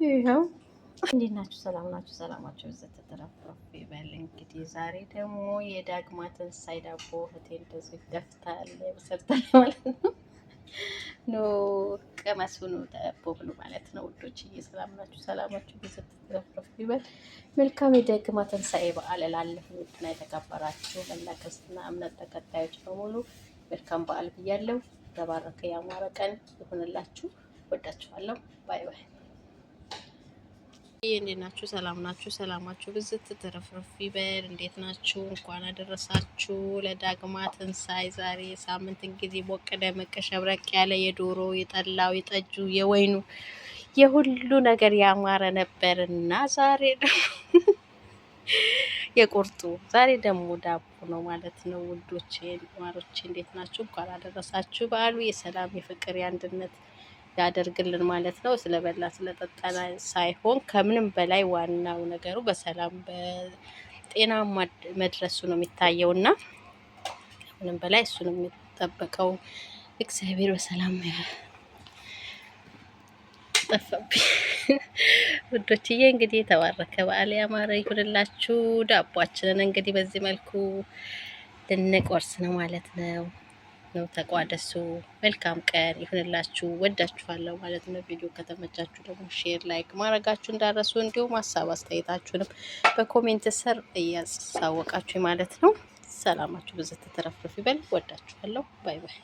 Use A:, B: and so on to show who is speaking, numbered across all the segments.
A: ይኸው እንዴት ናችሁ? ሰላም ናችሁ? ሰላማችሁ ብዘት ተተረፍረፍ ይበል። እንግዲህ ዛሬ ደግሞ የዳግማ ትንሳኤ ዳቦ እህቴ እንደዚህ ደፍታል ሰርታል ማለት ነው። ኖ ቀመሱ ነው ዳቦ ብሎ ማለት ነው። ውዶችዬ ሰላም ናችሁ? ሰላማችሁ ብዘት ተተረፍረፍ ይበል። መልካም የዳግማ ትንሳኤ በዓል እላለሁ። ውድና የተከበራችሁ መላ ክርስትና እምነት ተከታዮች በሙሉ መልካም በዓል ብያለሁ። የተባረከ ያማረ ቀን ይሁንላችሁ። ወዳችኋለሁ። ባይ ባይ። እንዴት ናችሁ? ሰላም ናችሁ? ሰላማችሁ ብዝት ትረፍረፍ ይበል። እንዴት ናችሁ? እንኳን አደረሳችሁ ለዳግማ ትንሳኤ። ዛሬ ሳምንት እንግዲህ ሞቅ ደመቅ ሸብረቅ ያለ የዶሮ የጠላው የጠጁ የወይኑ የሁሉ ነገር ያማረ ነበርና ዛሬ የቁርጡ ዛሬ ደግሞ ዳቦ ነው ማለት ነው። ውዶቼ ማሮቼ እንዴት ናችሁ? እንኳን አደረሳችሁ። በዓሉ የሰላም የፍቅር የአንድነት ያደርግልን ማለት ነው። ስለበላ ስለጠጣና ሳይሆን ከምንም በላይ ዋናው ነገሩ በሰላም በጤና መድረሱ ነው የሚታየው እና ከምንም በላይ እሱ ነው የሚጠበቀው። እግዚአብሔር በሰላም ጠፋብኝ ውዶችዬ። እንግዲህ የተባረከ በዓል ያማረ ይሁንላችሁ። ዳቧችንን እንግዲህ በዚህ መልኩ ልንቆርስ ነው ማለት ነው። ተቋደሱ። መልካም ቀን ይሁንላችሁ። ወዳችኋለሁ ማለት ነው። ቪዲዮ ከተመቻችሁ ደግሞ ሼር፣ ላይክ ማድረጋችሁ እንዳረሱ እንዲሁም ሀሳብ አስተያየታችሁንም በኮሜንት ስር እያሳወቃችሁ ማለት ነው። ሰላማችሁ ብዙ ተተረፍርፍ ይበል። ወዳችኋለሁ። ባይ ባይ።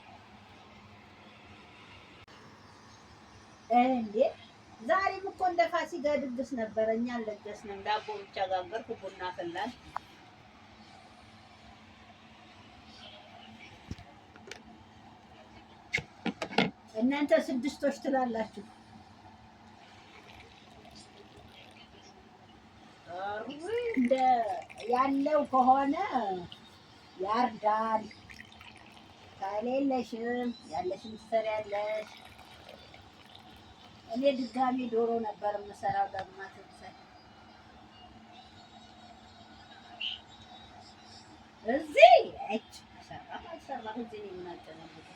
B: ዛሬም እኮ እንደ ፋሲካ ድግስ ነበረ። እኛ አልለገስንም። ዳቦ ብቻ ጋገርኩ፣ ቡና ፈላን። እናንተ ስድስቶች ትላላችሁ። እንደ ያለው ከሆነ ያርዳል፣ ከሌለሽም ያለሽም ትሰሪያለሽ። እኔ ድጋሚ ዶሮ ነበር የምሰራው። ዳግማ ትንሳኤ እዚህ ሰራ አልሰራ እዚህ ነው የምናገናኘው።